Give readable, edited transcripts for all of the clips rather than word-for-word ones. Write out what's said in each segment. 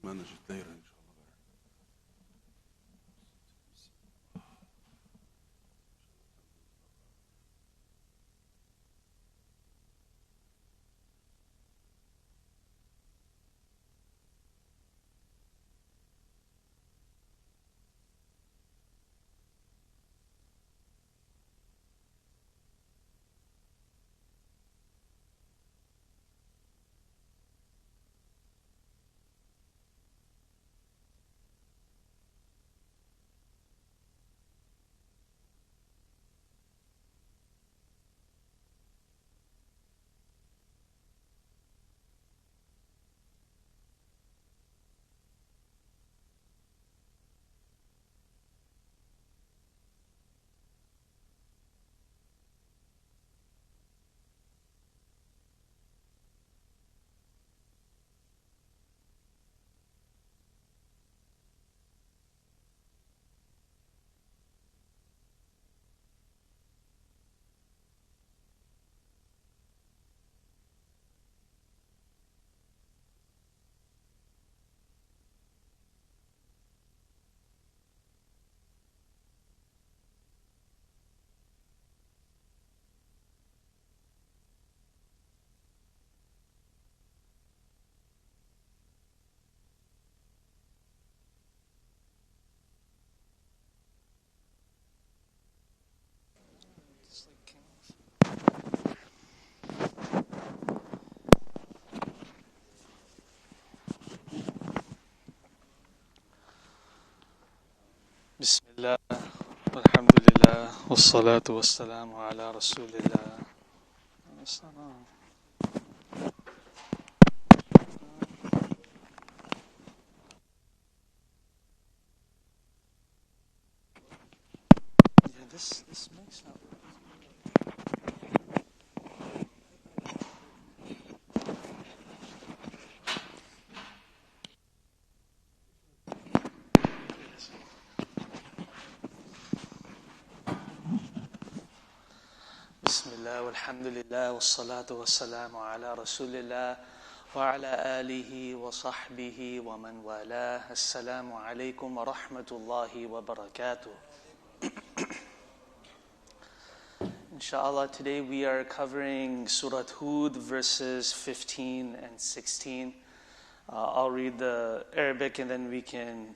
manage it later, inshallah. Bismillah, alhamdulillah, wassalatu wassalamu ala rasulillah. Yeah, this makes not work. Bismillah, walhamdulillah, wassalatu wassalamu ala rasulillah wa ala alihi wa sahbihi wa man wala. Assalamu alaikum wa rahmatullahi wa barakatuh. Inshallah, today we are covering Surah Hūd, verses 15 and 16. I'll read the Arabic and then we can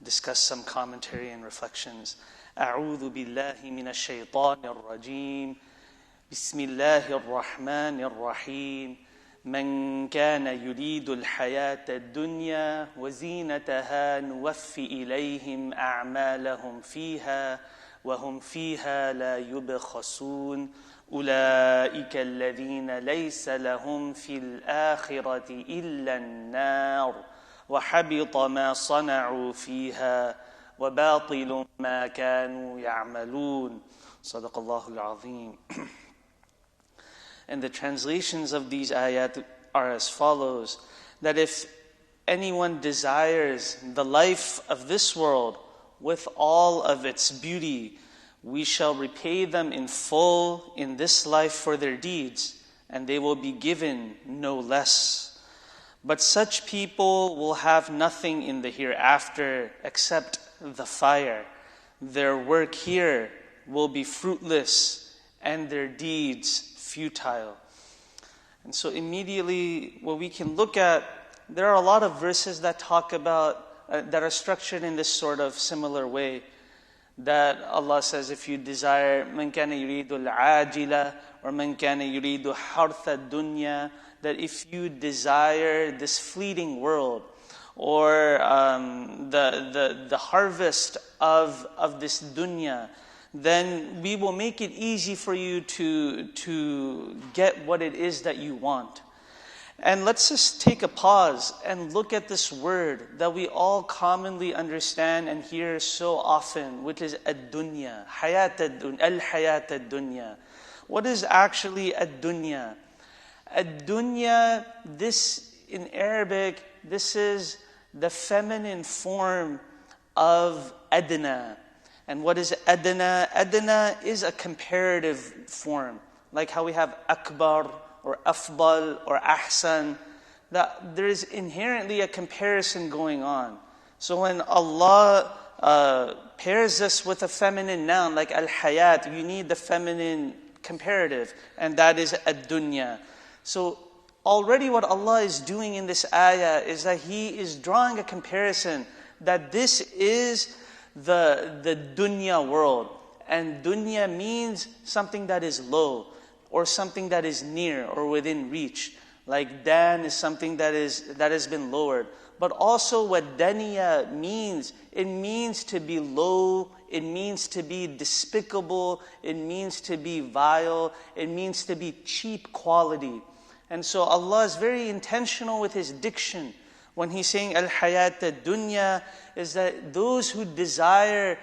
discuss some commentary and reflections. أعوذ بالله من الشيطان الرجيم. بسم الله الرحمن الرحيم. من كان يريد الحياة الدنيا وزينتها نوفي إليهم أعمالهم فيها وهم فيها لا يبخسون أولئك الذين ليس لهم في الآخرة إلا النار وحبط ما صنعوا فيها وباطل ما كانوا يعملون. صدق الله العظيم. And the translations of these ayat are as follows: that if anyone desires the life of this world with all of its beauty, we shall repay them in full in this life for their deeds, and they will be given no less. But such people will have nothing in the hereafter except the fire. Their work here will be fruitless and their deeds futile. And so immediately what we can look at, there are a lot of verses that talk about, that are structured in this sort of similar way. That Allah says, if you desire, مَنْ كَانَ يُرِيدُ الْعَاجِلَةِ or مَنْ كَانَ يُرِيدُ حَرْثَ الدُّنْيَا, that if you desire this fleeting world, or the harvest of this dunya, then we will make it easy for you to get what it is that you want. And let's just take a pause and look at this word that we all commonly understand and hear so often, which is ad-dunya, al-hayat ad-dunya. What is actually ad-dunya? Ad-dunya, this in Arabic, this is the feminine form of adna. And what is adna? Adna is a comparative form, like how we have akbar or afdal or ahsan. that there is inherently a comparison going on. So when Allah pairs us with a feminine noun like al-hayat, you need the feminine comparative, and that is ad-dunya. So already what Allah is doing in this ayah is that He is drawing a comparison that this is the dunya world. And dunya means something that is low, or something that is near or within reach. Like dan is something that has been lowered. But also what daniya means, it means to be low, it means to be despicable, it means to be vile, it means to be cheap quality. And so Allah is very intentional with His diction. When He's saying al-hayat ad-dunya, is that those who desire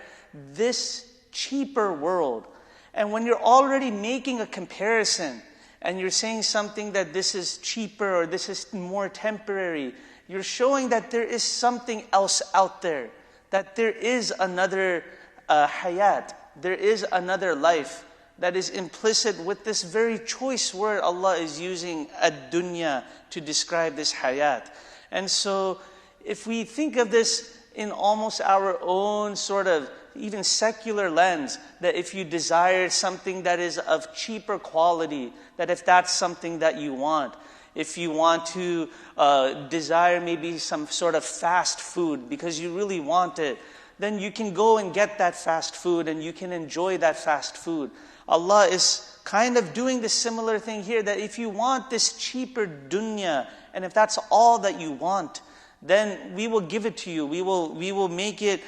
this cheaper world. And when you're already making a comparison, and you're saying something that this is cheaper or this is more temporary, you're showing that there is something else out there, that there is another hayat, there is another life that is implicit with this very choice word Allah is using ad-dunya to describe this hayat. And so if we think of this in almost our own sort of even secular lens, that if you desire something that is of cheaper quality, that if that's something that you want, if you want to desire maybe some sort of fast food because you really want it, then you can go and get that fast food and you can enjoy that fast food. Allah is kind of doing the similar thing here, that if you want this cheaper dunya, and if that's all that you want, then we will give it to you. We will make it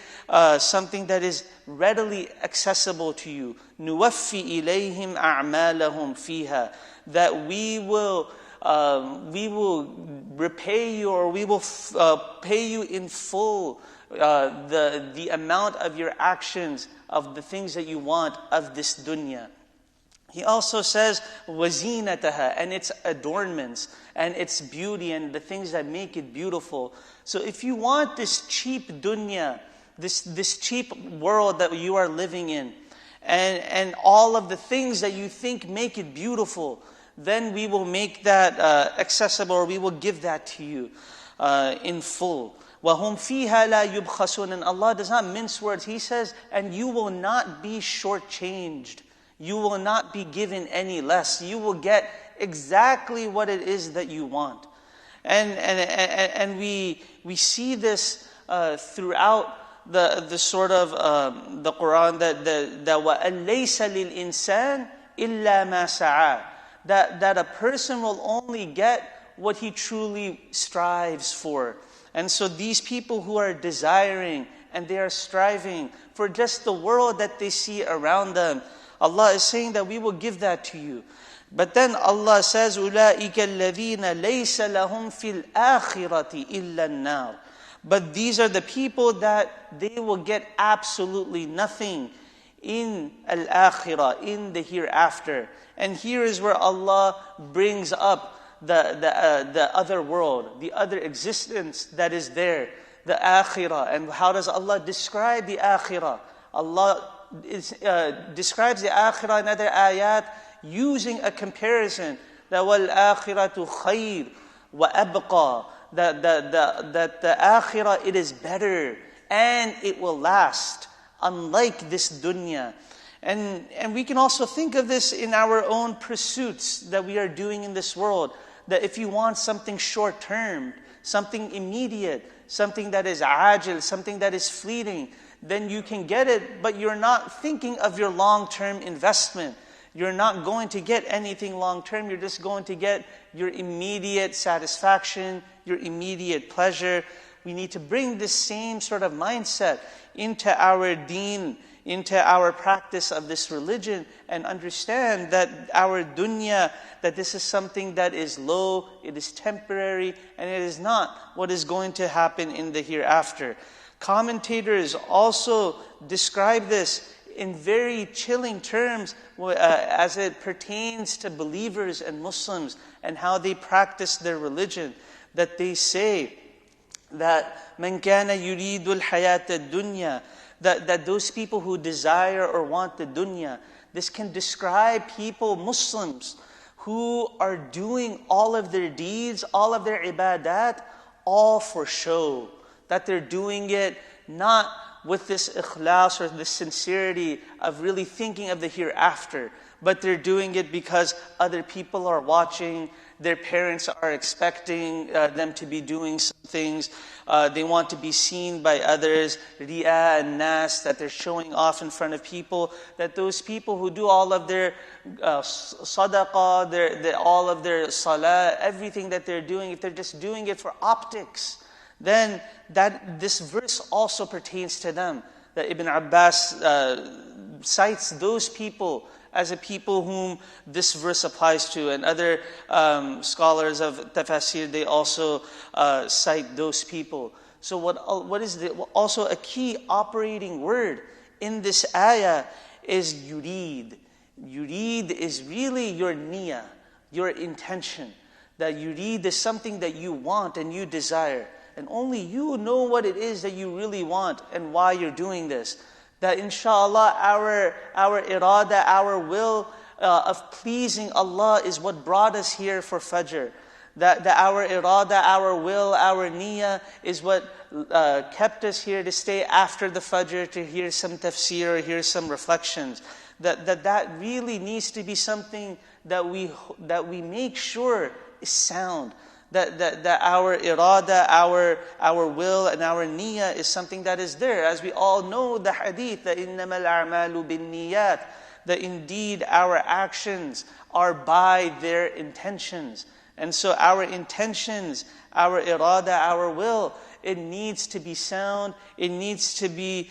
something that is readily accessible to you. نُوَفِّي إِلَيْهِمْ أَعْمَالَهُمْ فِيهَا. That we will repay you, or we will pay you in full the amount of your actions, of the things that you want of this dunya. He also says, وَزِينَتَهَا, and its adornments, and its beauty, and the things that make it beautiful. So if you want this cheap dunya, this cheap world that you are living in, and all of the things that you think make it beautiful, then we will make that accessible, or we will give that to you in full. وَهُمْ فِيهَا لَا يُبْخَسُونَ. And Allah does not mince words. He says, and you will not be shortchanged. You will not be given any less. You will get exactly what it is that you want. And we see this throughout the sort of the Quran, that وَأَلَّيْسَ لِلْإِنسَانِ إِلَّا مَا سَعَى. That a person will only get what he truly strives for. And so these people who are desiring and they are striving for just the world that they see around them, Allah is saying that we will give that to you. But then Allah says, أُولَٰئِكَ الَّذِينَ لَيْسَ لَهُمْ فِي الْآخِرَةِ إِلَّا النَّارِ. But these are the people that they will get absolutely nothing in al-akhirah, in the hereafter. And here is where Allah brings up the other world, the other existence that is there, the akhirah. And how does Allah describe the akhirah? Allah describes the akhirah in other ayat using a comparison, that وَالْآخِرَةُ خَيْرٌ وَأَبْقَى, that the akhirah, it is better and it will last, unlike this dunya. And we can also think of this in our own pursuits that we are doing in this world, that if you want something short-term, something immediate, something that is ajil, something that is fleeting, then you can get it, but you're not thinking of your long-term investment. You're not going to get anything long-term. You're just going to get your immediate satisfaction, your immediate pleasure. We need to bring this same sort of mindset into our deen, into our practice of this religion, and understand that our dunya, that this is something that is low, it is temporary, and it is not what is going to happen in the hereafter. Commentators also describe this in very chilling terms as it pertains to believers and Muslims and how they practice their religion. That they say that مَنْ كَانَ يُرِيدُ الْحَيَاةَ الدُّنْيَا, that those people who desire or want the dunya, this can describe people, Muslims, who are doing all of their deeds, all of their ibadat, all for show. That they're doing it not with this ikhlas or this sincerity of really thinking of the hereafter, but they're doing it because other people are watching, their parents are expecting them to be doing some things, they want to be seen by others, riya and nas, that they're showing off in front of people, that those people who do all of their sadaqah, all of their salah, everything that they're doing, if they're just doing it for optics, then this verse also pertains to them. That Ibn Abbas cites those people as a people whom this verse applies to. And other scholars of tafsir, they also cite those people. So what is also a key operating word in this ayah is yurid. Yurid is really your niyyah, your intention. That yurid is something that you want and you desire. And only you know what it is that you really want and why you're doing this. That inshallah our irada, our will of pleasing Allah is what brought us here for Fajr. That our irada, our will, our niyyah is what kept us here to stay after the Fajr to hear some tafsir or hear some reflections. That really needs to be something that we make sure is sound. That our irada, our will, and our niyyah is something that is there. As we all know the hadith, that إِنَّمَا الْأَعْمَالُ بِالنِّيَّاتِ, that indeed our actions are by their intentions. And so our intentions, our irada, our will, it needs to be sound, it needs to be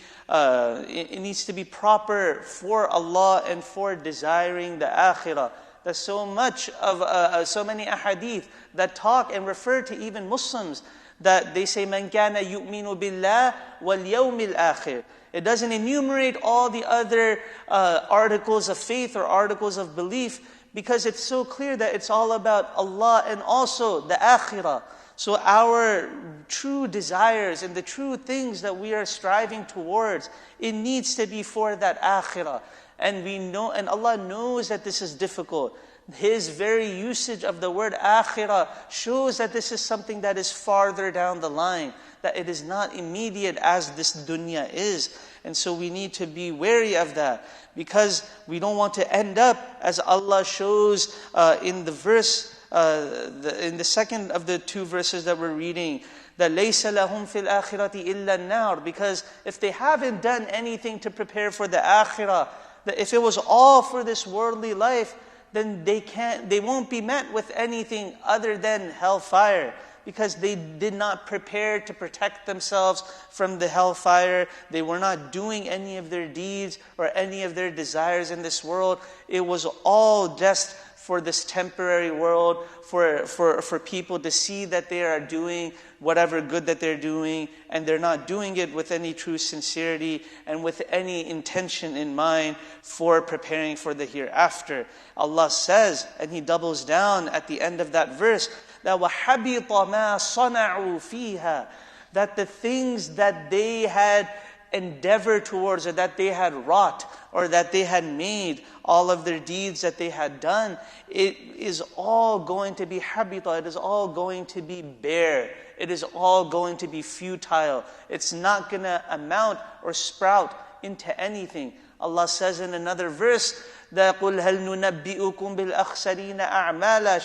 proper for Allah and for desiring the akhirah. There's so many ahadith that talk and refer to even Muslims, that they say, "Man kana yu'minu billah wal yawmil akhir." It doesn't enumerate all the other articles of faith or articles of belief, because it's so clear that it's all about Allah and also the akhirah. So our true desires and the true things that we are striving towards, it needs to be for that akhirah. And we know, and Allah knows that this is difficult. His very usage of the word akhirah shows that this is something that is farther down the line, that it is not immediate as this dunya is. And so we need to be wary of that, because we don't want to end up as Allah shows in the verse, in the second of the two verses that we're reading, that لَيْسَ لَهُمْ فِي الْآخِرَةِ إِلَّا النَّارِ. Because if they haven't done anything to prepare for the akhirah, that if it was all for this worldly life, then they won't be met with anything other than hellfire, because they did not prepare to protect themselves from the hellfire. They were not doing any of their deeds or any of their desires in this world. It was all just for this temporary world, for people to see that they are doing whatever good that they're doing, and they're not doing it with any true sincerity and with any intention in mind for preparing for the hereafter. Allah says, and He doubles down at the end of that verse, that وَحَبِطَ مَا صَنَعُوا فِيهَا, that the things that they had endeavored towards, or that they had wrought, or that they had made, all of their deeds that they had done, it is all going to be habita, it is all going to be bare, it is all going to be futile. It's not going to amount or sprout into anything. Allah says in another verse, that قُلْ هَلْ نُنَبِّئُكُمْ بِالْأَخْسَرِينَ أَعْمَالًا,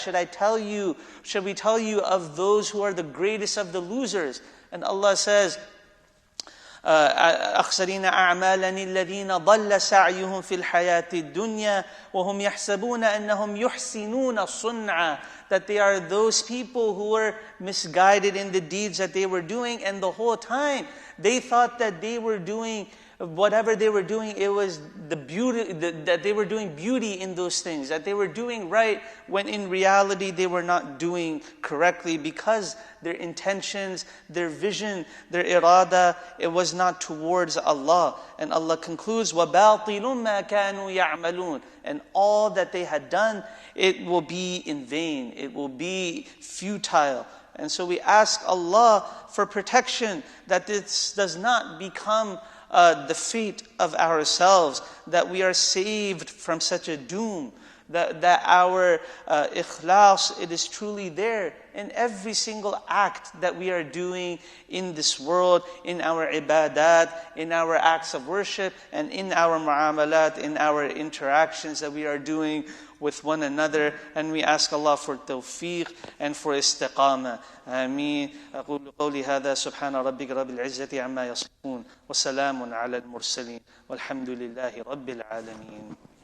should we tell you of those who are the greatest of the losers? And Allah says, أخسرين أعمالا الذين ضل سعيهم في الحياة الدنيا وهم يحسبون أنهم يحسنون صنعا, that they are those people who were misguided in the deeds that they were doing, and the whole time they thought that they were doing whatever they were doing, it was the beauty, that they were doing beauty in those things, that they were doing right, when in reality they were not doing correctly, because their intentions, their vision, their irada, it was not towards Allah. And Allah concludes, وَبَاطِلٌ مَا كَانُوا يَعْمَلُونَ, and all that they had done, it will be in vain, it will be futile. And so we ask Allah for protection, that this does not become the fate of ourselves, that we are saved from such a doom, that our ikhlas, it is truly there in every single act that we are doing in this world, in our ibadat, in our acts of worship, and in our mu'amalat, in our interactions that we are doing with one another. And we ask Allah for tawfiq and for istiqamah. آمين. أقول قولي هذا سبحان ربك رب العزة عما يصفون وسلام على المرسلين والحمد لله رب العالمين.